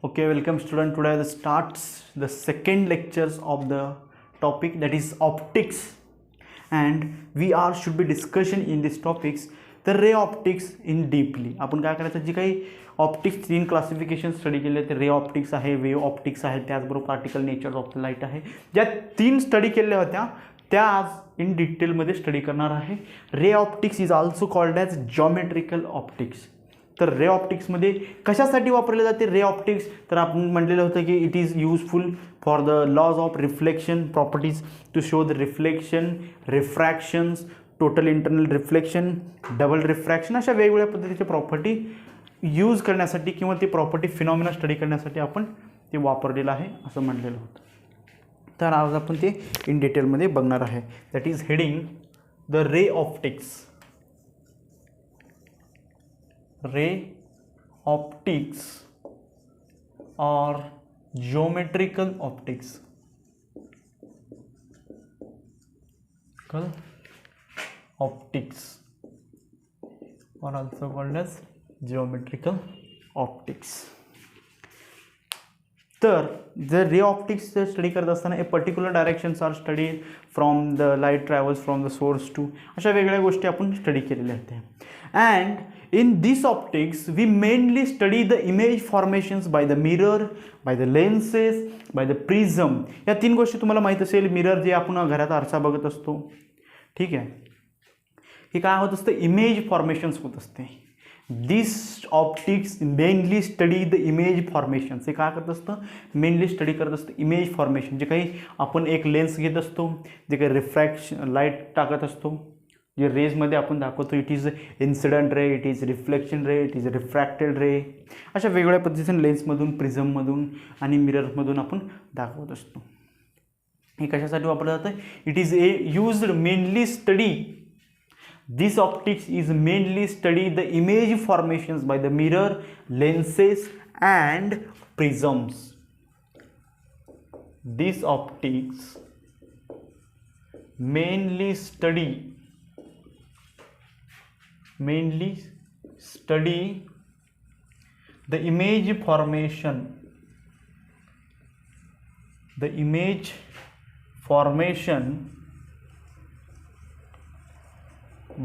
Okay, welcome student. Today starts the second lectures of the topic, that is optics, and we are should be discussion in this topics the ray optics in deeply. आपण काय करायचं, जी काही optics तीन classification study केले ते ray optics आहे, wave optics आहे, त्याचबरोबर particle nature of the light आहे. ज्या तीन स्टडी केल्या होत्या त्या आज इन डिटेलमध्ये स्टडी करणार आहे. Ray optics is also called as geometrical optics. तर रे ऑप्टिक्समध्ये कशासाठी वापरले जाते रे ऑप्टिक्स, तर आपण म्हटलेलं होतं की it is useful for the laws of reflection properties to show the reflection, refractions, total internal reflection, double refraction, अशा वेगवेगळ्या पद्धतीच्या प्रॉपर्टी यूज करण्यासाठी किंवा ती प्रॉपर्टी फिनॉमिना स्टडी करण्यासाठी आपण ते वापरलेलं आहे असं म्हटलेलं होतं. तर आज आपण ते इन डिटेलमध्ये बघणार आहे. That is heading the ray optics. ray optics or geometrical optics. Optics or also called as geometrical optics. तर जर रे ऑप्टिक्स स्टडी करत असताना a particular directions are study from the light travels from the source to, अशा वेगळ्या गोष्टी आपण study केलेल्या आहेत. And in this optics we mainly study the image formations by the mirror, by the lenses, by the prism. या तीन गोष्टी तुम्हाला माहीत असेल. मिरर जे आपण घरात आरसा बघत असतो, ठीक आहे, हे काय होत असतं, इमेज फॉर्मेशन्स होत असते. This optics mainly study the image formations. हे काय करत असतं, मेनली स्टडी करत असतं इमेज फॉर्मेशन. जे काही आपण एक लेन्स घेत असतो, जे काही रिफ्रॅक्शन लाईट टाकत असतो, जे रेजमध्ये आपण दाखवतो, it is incident ray, it is reflection ray, it is refracted ray, अशा वेगवेगळ्या पद्धतीने लेन्समधून, प्रिझममधून आणि मिररमधून आपण दाखवत असतो. हे कशासाठी वापरलं जातं, it is used mainly study. This optics is mainly study the image formations by the mirror, lenses and prisms. This optics mainly study the image formation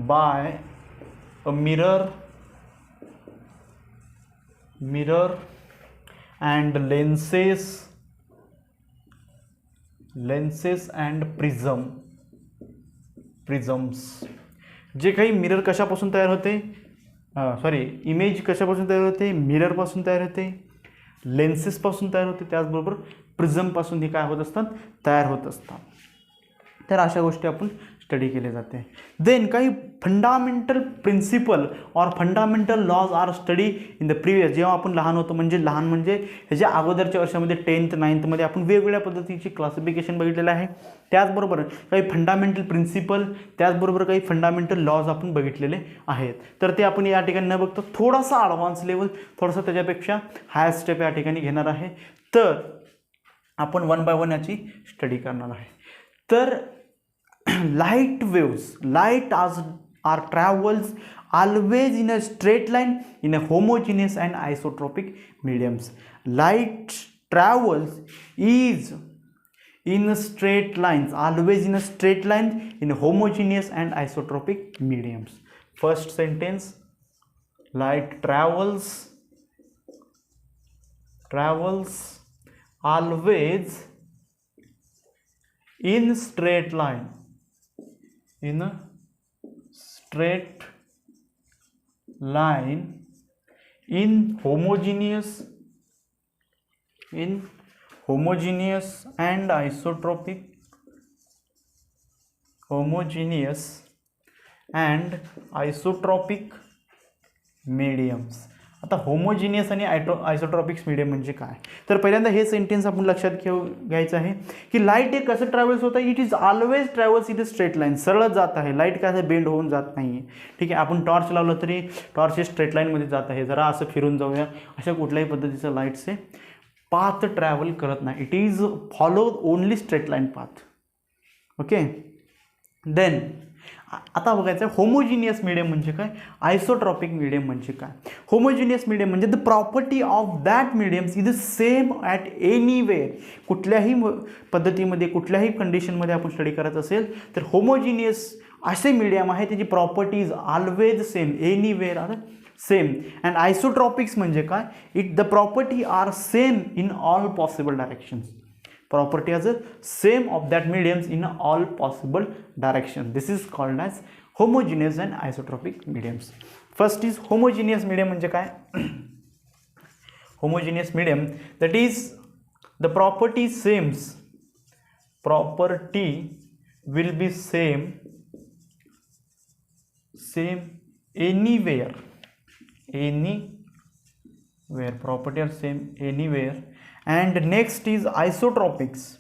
by a mirror and lenses and prisms. जे काही mirror कशापासून तयार होते, image कशापासून तयार होते, मिररपासून तयार होते, लेन्सेसपासून तयार होते, त्याचबरोबर प्रिझमपासून हे काय होत असतात, तयार होत असतात. तर अशा गोष्टी आपण स्टडी केले जाते. देन काही फंडामेंटल प्रिन्सिपल और fundamental laws are study in the previous. जेव्हा आपण लहान होतो, लहान म्हणजे ह्याच्या अगोदरच्या वर्षामध्ये 10th 9thमध्ये आपण वेगवेगळ्या पद्धतीची क्लासिफिकेशन बघितलेलं आहे. त्याचबरोबर काही फंडामेंटल प्रिन्सिपल, त्याचबरोबर काही फंडामेंटल लॉज आपण बघितलेले आहेत. तर ते आपण या ठिकाणी न बघता थोडासा ॲडव्हान्स लेवल, थोडासा त्याच्यापेक्षा हायर स्टेप या ठिकाणी घेणार आहे. तर आपण वन बाय वन याची स्टडी करणार आहे. तर light waves, light are travels always in a straight line in a homogeneous and isotropic mediums. Light travels is in straight lines, always in a straight line in homogeneous and isotropic mediums. First sentence, light travels always in straight line, in a straight line in homogeneous and isotropic mediums. आता homogeneous आणि आयसोट्रॉपिक्स medium म्हणजे काय, तर पहिल्यांदा हे sentence आपण लक्षात घ्यायचं आहे की लाईट हे कसं ट्रॅव्हल्स होतं, it is always travels in a straight line. सरळ जात आहे लाईट, काय असं बेंड होऊन जात नाही आहे. ठीक आहे, आपण टॉर्च लावलं तरी टॉर्च हे स्ट्रेट लाईनमध्ये जात आहे. जरा असं फिरून जाऊया, अशा कुठल्याही पद्धतीचं लाईटचे पाथ ट्रॅव्हल करत नाही. It is follow only straight line path. Okay, then आता बघायचं होमोजिनियस मीडियम म्हणजे काय, आयसोट्रॉपिक मीडियम म्हणजे काय. होमोजिनियस मीडियम म्हणजे the property of that mediums is the same at anywhere. कुठल्याही पद्धतीमध्ये कुठल्याही कंडिशनमध्ये आपण स्टडी करायचं असेल तर होमोजिनियस असे मीडियम आहे त्याची property is always same, anywhere are same. And isotropics म्हणजे काय, it the property are same in all possible directions. Property are same of that mediums in all possible direction. This is called as homogeneous and isotropic mediums. First is homogeneous medium म्हणजे काय. Homogeneous medium that is the property sames, property will be same anywhere, property are same anywhere. And next is isotropics.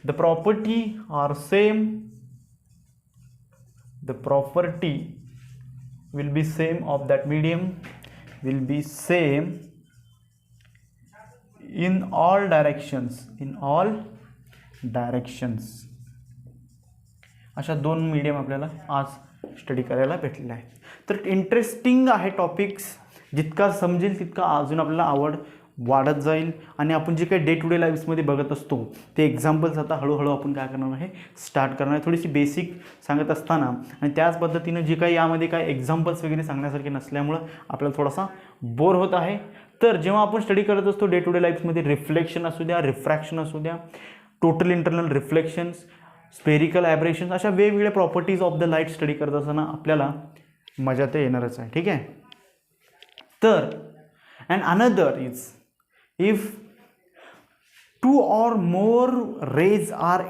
The property are same, the property will be same of that medium will be same in all directions. अशा दोन medium आपल्याला आज study करायला भेटलेला आहे. तर interesting आहे topics. जितका समजेल तितका अजून आपल्याला आवड वाढत जाईल. आणि आपण जे काही डे टू डे लाईफ्समध्ये बघत असतो ते एक्झाम्पल्स आता हळूहळू आपण काय करणार आहे, स्टार्ट करणार आहे. थोडीशी बेसिक सांगत असताना आणि त्याच पद्धतीनं जे काही यामध्ये काय एक्झाम्पल्स वगैरे सांगण्यासारखे नसल्यामुळं आपल्याला थोडासा बोर होत आहे. तर जेव्हा आपण स्टडी करत असतो डे टू डे लाईफ्समध्ये रिफ्लेक्शन असू द्या, रिफ्रॅक्शन असू द्या, टोटल इंटरनल रिफ्लेक्शन्स, स्पेरिकल ॲब्रेशन्स, अशा वेगवेगळ्या properties of the light study करत असताना आपल्याला मजा तर येणारच आहे. ठीक आहे. तर and another is if two or more rays are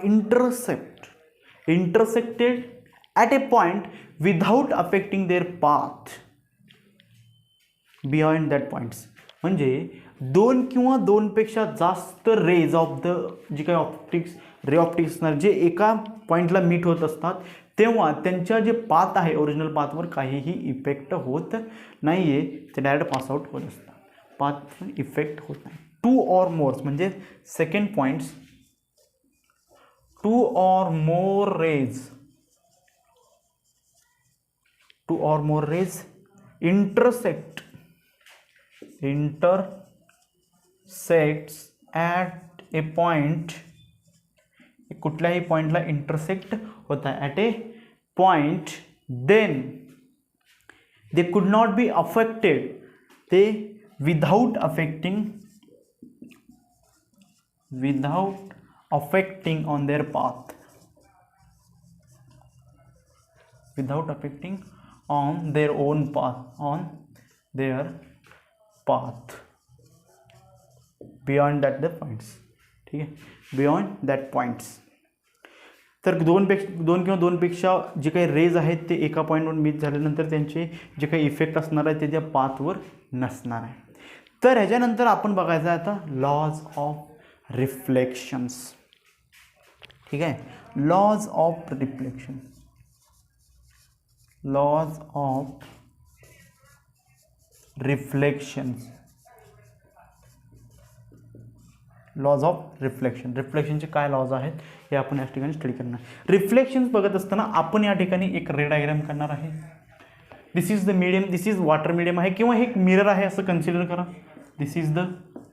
intersected at a point without affecting their path beyond that points. म्हणजे दोन किंवा दोनपेक्षा जास्त रेज ऑफ द जी काही रे ऑप्टिक्स असणार जे एका पॉईंटला मीट होत असतात तेव्हा त्यांच्या जे पाथ आहे ओरिजिनल पाथवर काहीही इफेक्ट होत नाही आहे, ते डायरेक्ट पासआउट होत असतात, पाथ इफेक्ट होत नाही. टू ऑर मोर्स म्हणजे second points, two or more rays intersects at a point, कुठल्याही पॉइंटला इंटरसेक्ट होता at a point, then they could not be affected, ते without affecting on their path, without affecting on their own path, beyond that the points. ठीक आहे, beyond that points. तर दोन किंवा दोनपेक्षा जे काही रेज आहेत ते एका पॉईंटवर मीट झाल्यानंतर त्यांचे जे काही इफेक्ट असणार आहे ते त्या पाथवर नसणार आहे. तर ह्याच्यानंतर आपण बघायचं आहे आता लॉज ऑफ रिफ्लेक्शन्स. ठीक आहे, laws of reflection, laws of reflections, laws of रिफ्लेक्शनचे काय लॉज आहेत हे आपण या ठिकाणी स्टडी करणार. रिफ्लेक्शन्स बघत असताना आपण या ठिकाणी एक रे डायग्राम करणार आहे. This is the medium, this is water medium आहे किंवा हे एक मिरर आहे असं कन्सिडर करा. दिस इज द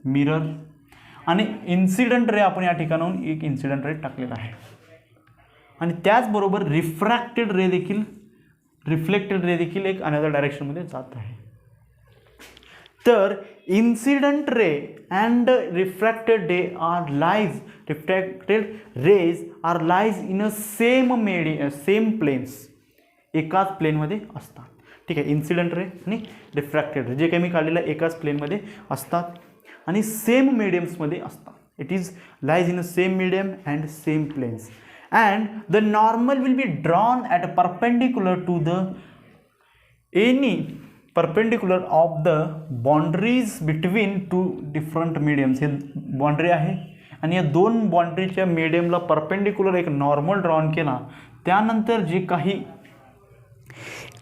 मिरर आणि इन्सिडंट रे आपण या ठिकाणाहून एक इन्सिडंट रे टाकलेला आहे. आणि त्याचबरोबर रिफ्रॅक्टेड रे देखील एक अनदर डायरेक्शनमध्ये जात आहे. तर incident ray and refracted rays are lies in a same planes, एकाच प्लेनमध्ये असतात. ठीक आहे, इन्सिडंट रे आणि रिफ्रॅक्टेड रे जे काही मी काढलेलं एकाच प्लेनमध्ये असतात आणि सेम मीडियम्समध्ये असतात. It is lies in a same medium and same planes and the normal will be drawn at a perpendicular to the perpendicular of the boundaries between two different mediums. हे बाउंड्री आहे आणि या दोन बाउंड्रीच्या मीडियमला perpendicular एक normal drawn केला, त्यानंतर जे काही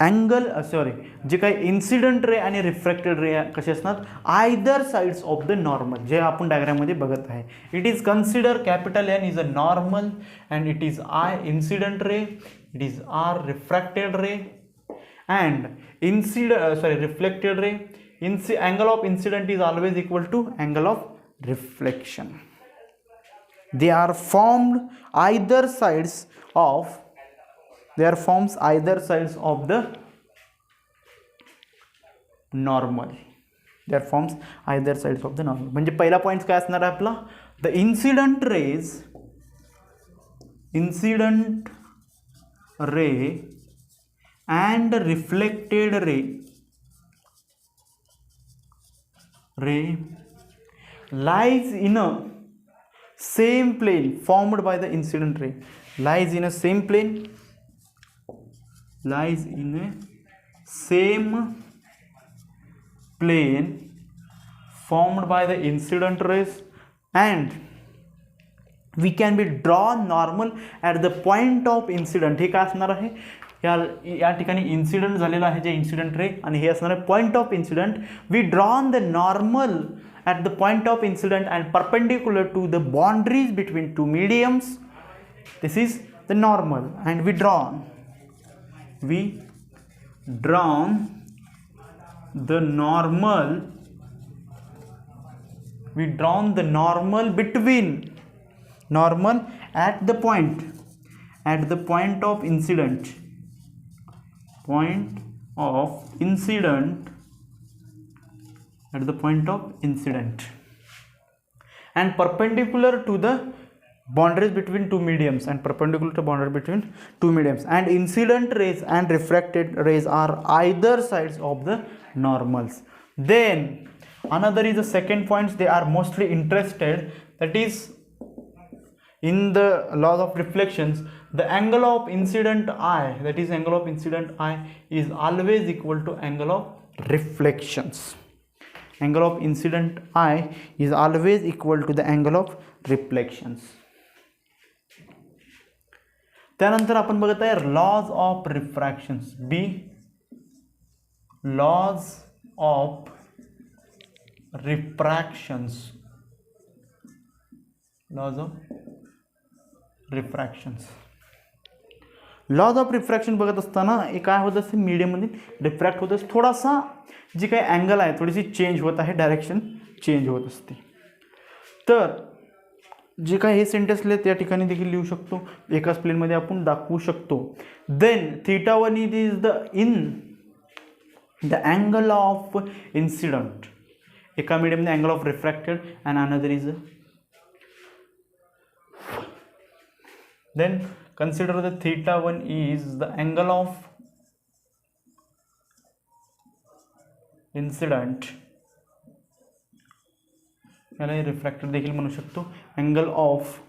जे काही इन्सिडंट रे आणि रिफ्रॅक्टेड रे कसे असणार, either sides of the normal, जे आपण डायग्राममध्ये बघत आहे. It is consider capital N is a normal and it is I incident ray, it is R refracted ray and reflected ray, angle of incident is always equal to angle of reflection. They are formed either sides of the normal. They forms either sides of the normal. म्हणजे पहिला point काय असणार आहे आपला, the incident ray and reflected ray lies in a same plane formed by the incident ray. Lies in a same plane formed by the incident rays, and we can be draw normal at the point of incident. हे काय असणार आहे, या ठिकाणी incident झालेला आहे जे incident ray, आणि हे असणार आहे point of incident. We drawn the normal at the point of incident and perpendicular to the boundaries between two mediums. This is the normal, and we drawn the normal between at the point of incident and perpendicular to the boundaries between two mediums, and incident rays and refracted rays are either sides of the normals. Then another is the second point they are mostly interested, that is in the laws of reflections, the angle of incident I, is always equal to angle of reflections. Angle of incident I is always equal to the angle of reflections. त्यानंतर आपण बघत आहे laws of रिफ्रॅक्शन्स. Lodge of रिफ्रॅक्शन्स बघत असताना काय होत असते, मीडियममध्ये रिफ्रॅक्ट होत असते, थोडासा जी काही अँगल आहे थोडीशी चेंज होत आहे, डायरेक्शन चेंज होत असते. तर जे काही हे सेंटेन्स लिहिले त्या ठिकाणी देखील लिहू शकतो, एकाच प्लेनमध्ये आपण दाखवू शकतो. Then θ1 is the angle of incident, एका मीडियमने angle of refracted, and another is then consider the θ1 is the angle of incident, याला रिफ्रॅक्टेड देखील म्हणू शकतो. Angle of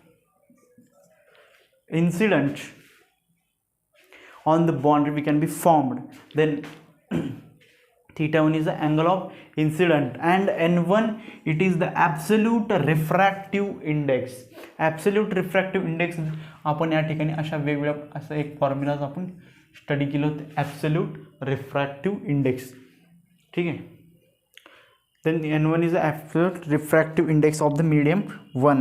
incident on the boundary we can be formed. Then θ1 is the angle of incident, and n1 it is the absolute refractive index. आपण या ठिकाणी अशा वेगवेगळ्या असा एक फॉर्म्युलाज आपण स्टडी केलं होतं, ॲब्सोल्यूट रिफ्रॅक्टिव्ह इंडेक्स. ठीक आहे. then n1 is the absolute refractive index of the medium 1,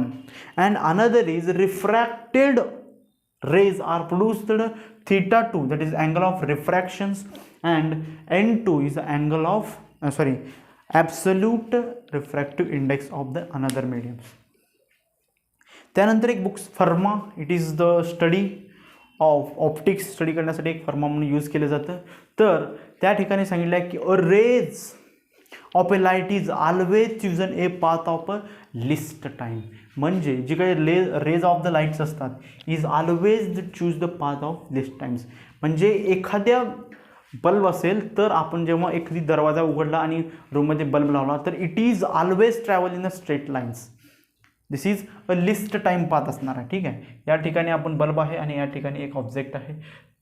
and another is refracted rays are produced θ2, that is angle of refractions, and n2 is the angle of absolute refractive index of the another mediums. त्यानंतर एक books pharma, it is the study of optics, study करण्यासाठी एक फर्मा म्हणून use केलं जातं. तर त्या ठिकाणी सांगितलं आहे की a rays of a light is always chosen a path of a least time. म्हणजे जी काही रेज ऑफ द लाईट्स असतात is always choose the path of least times. म्हणजे एखाद्या बल्ब असेल तर आपण जेव्हा एखादी दरवाजा उघडला आणि रूममध्ये बल्ब लावला तर it is always travel in a straight lines. This is a least time path असणार आहे. ठीक आहे. या ठिकाणी आपण बल्ब आहे आणि या ठिकाणी एक ऑब्जेक्ट आहे.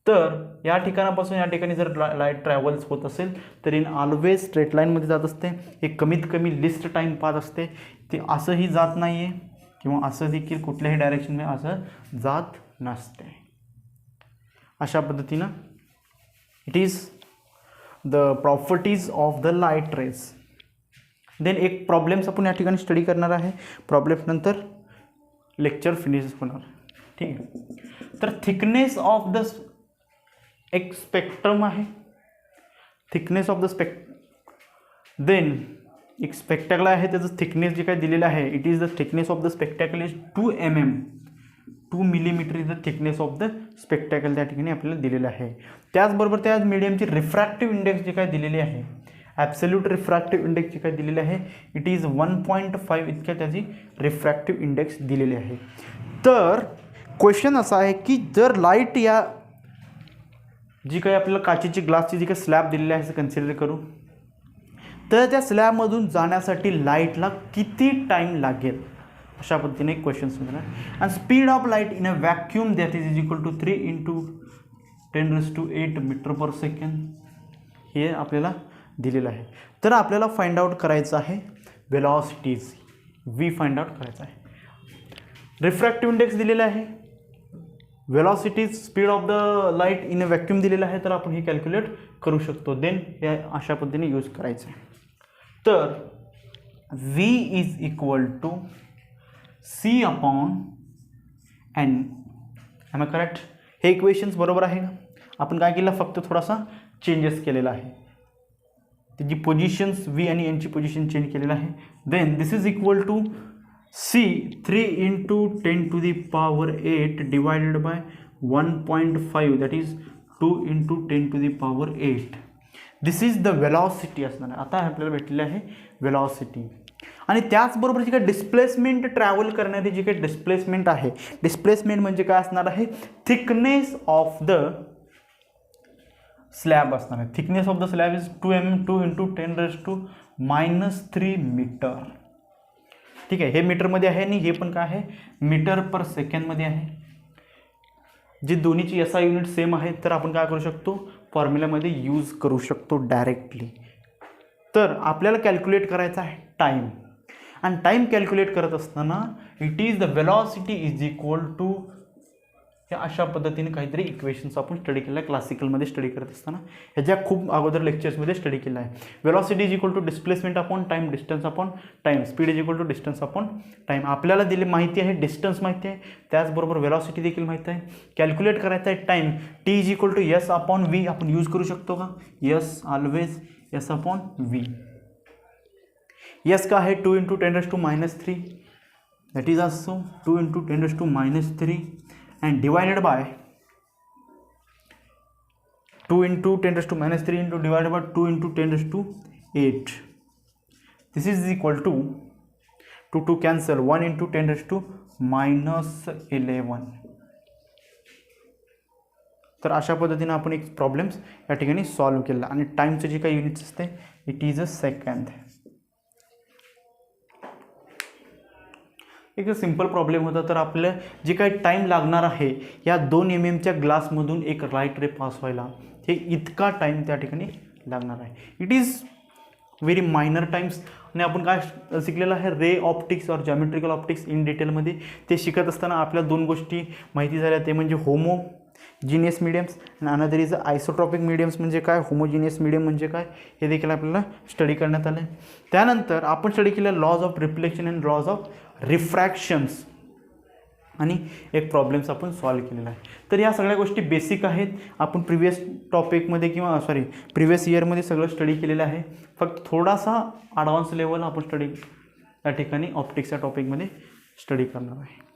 तर या ठिकाणापासून या ठिकाणी जर लाईट ट्रॅव्हल्स होत असेल तर इन ऑलवेज स्ट्रेट लाईनमध्ये जात असते. एक कमीत कमी लिस्ट टाईम पाथ असते. ते असंही जात नाही आहे किंवा असं देखील कुठल्याही डायरेक्शनमध्ये असं जात नसते. अशा पद्धतीनं it is the properties of the light rays. Then एक प्रॉब्लेम्स आपण या ठिकाणी स्टडी करणार आहे. प्रॉब्लेम्स नंतर लेक्चर फिनिश होणार. ठीक आहे. तर थिकनेस ऑफ द एक स्पेक्ट्रम आहे. थिकनेस ऑफ द देन एक स्पेक्टॅकल आहे, त्याचं थिकनेस जे काय दिलेलं आहे, it is the thickness of the spectacle is 2 mm, 2 millimetre is the thickness of the spectacle त्या ठिकाणी आपल्याला दिलेलं आहे. त्याचबरोबर त्या मीडियमची रिफ्रॅक्टिव्ह इंडेक्स जे काय दिलेली आहे, ॲब्सोल्यूट रिफ्रॅक्टिव्ह इंडेक्स जे काय दिलेली आहे, इट इज 1.5 इतक्या त्याची रिफ्रॅक्टिव्ह इंडेक्स दिलेली आहे. तर क्वेश्चन असा आहे की जर लाईट या जी काही आपल्याला काचेची ग्लासची जी काही स्लॅब दिलेली आहे असं कन्सिडर करू, तर त्या स्लॅबमधून जाण्यासाठी लाईटला किती टाईम लागेल, अशा पद्धतीने एक क्वेश्चन समजणार. आणि speed of light in a vacuum that is equal to 3 × 10⁸ metre per second हे आपल्याला दिलेलं आहे. तर आपल्याला फाइंड आउट करायचं आहे वेलॉसिटीज, व्ही फाइंड आउट करायचं आहे. रिफ्रॅक्टिव्ह इंडेक्स दिलेला आहे, velocities, speed of the light in a vacuum दिलेला आहे, तर आपण हे कॅल्क्युलेट करू शकतो. देन हे अशा पद्धतीने यूज करायचं आहे. तर V is equal to C upon N. Am I correct? हे इक्वेशन्स बरोबर आहे का? आपण काय केलं, फक्त थोडासा चेंजेस केलेला आहे, त्याची पोझिशन्स V आणि N ची पोझिशन चेंज केलेलं आहे. Then this is equal to C 3 × 10⁸ divided by 1.5 that is 2 × 10⁸. This is the velocity असणार आहे. आता आपल्याला भेटलेलं आहे वेलॉसिटी. आणि त्याचबरोबर जी काही डिस्प्लेसमेंट ट्रॅव्हल करणारी जी काही डिस्प्लेसमेंट आहे, डिस्प्लेसमेंट म्हणजे काय असणार आहे, थिकनेस ऑफ द स्लॅब असणार आहे. Thickness of the slab is 2 mm, 2 × 10⁻³ metre. ठीक आहे, हे मीटरमध्ये आहे आणि हे पण काय आहे, मीटर पर सेकंडमध्ये आहे. जे दोन्हीची SI युनिट सेम आहेत, तर आपण काय करू शकतो, फॉर्म्युल्यामध्ये यूज करू शकतो डायरेक्टली. तर आपल्याला कॅल्क्युलेट करायचा आहे टाईम, आणि टाईम कॅल्क्युलेट करत असताना it is the velocity is equal to या अशा पद्धतीने काहीतरी इक्वेशन्स आपण स्टडी केलं आहे क्लासिकलमध्ये स्टडी करत असताना. ह्याच्या खूप अगोदर लेक्चर्समध्ये स्टडी केलं आहे. Velocity is equal to displacement upon time, distance upon time, speed is equal to distance upon time. आपल्याला दिली माहिती आहे, डिस्टन्स माहिती आहे, त्याचबरोबर वेलॉसिटी देखील माहिती आहे. कॅल्क्युलेट करायचं आहे time, T is equal to S upon V. आपण यूज करू शकतो का, S always S upon V. S का आहे 2 × 10⁻³ that is also 2 × 10⁻³ and divided by 2 × 10⁻³ into divided by 2 × 10⁸. This is equal to 2 cancel 1 × 10⁻11. तर अशा पद्धतीने आपण एक प्रॉब्लेम्स या ठिकाणी सॉल्व्ह केला. आणि टाईमचे जे काही युनिट्स असते इट इज अ सेकंड. एक सिंपल प्रॉब्लेम होता. तर आपल्या जे काही टाईम लागणार आहे या 2 mmच्या ग्लासमधून एक लाईट रे पास व्हायला, हे इतका टाईम त्या ठिकाणी लागणार आहे. It is very minor Times. आणि आपण काय शिकलेलं आहे, रे ऑप्टिक्स और जॉमेट्रिकल ऑप्टिक्स इन डिटेलमध्ये. ते शिकत असताना आपल्या 2 गोष्टी माहिती झाल्या, ते म्हणजे होमोजिनियस मीडियम्स आणि अनदर इज आयसोट्रॉपिक मीडियम्स. म्हणजे काय, होमोजिनियस मीडियम म्हणजे काय, हे देखील आपल्याला स्टडी करण्यात आलं. त्यानंतर आपण स्टडी केलं laws of reflection and laws of refractions, आणि एक प्रॉब्लेम्स आपण सॉल्व्ह केलेला आहे. तर या सगळ्या गोष्टी बेसिक आहेत. आपण प्रिव्हियस टॉपिकमध्ये किंवा प्रिव्हियस इयरमध्ये सगळं स्टडी केलेलं आहे. फक्त थोडासा ॲडव्हान्स लेवल आपण स्टडी या ठिकाणी ऑप्टिक्सच्या टॉपिकमध्ये स्टडी करणार आहे.